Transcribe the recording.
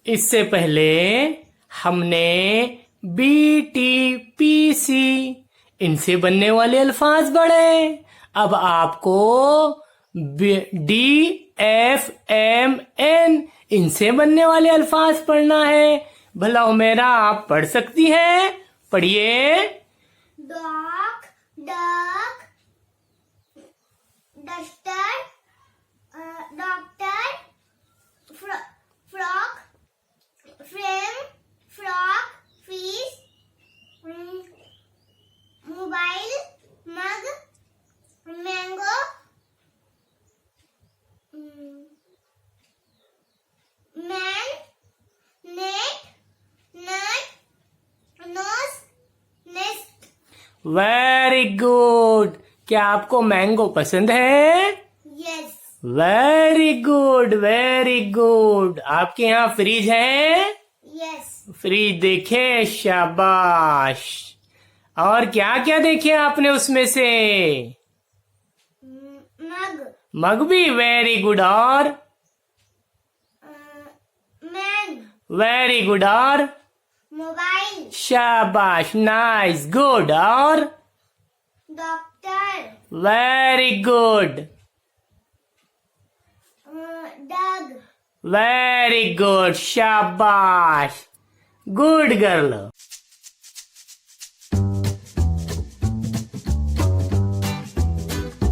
इससे पहले हमने BTPC इनसे बनने वाले अल्फाज पढ़े। अब आपको DFMN इनसे बनने वाले अल्फाज पढ़ना है। भला मेरा आप पढ़ सकती हैं? पढ़िए। Dog, duck, duster, doctor, frock, frame, frock, fish, mobile, mug, mango, man, net, nut, nose, nest. Very good. क्या आपको मैंगो पसंद है? Yes. Very good, very good. आपके यहाँ फ्रिज है? यस। फ्रिज देखे? शाबाश। और क्या क्या देखे आपने उसमें से? मग, मग भी? Very good. और? Man, very good. और? मोबाइल, शाबाश, नाइस, गुड। और? Doctor, very good, dog. Very good, शाबाश, गुड गर्ल।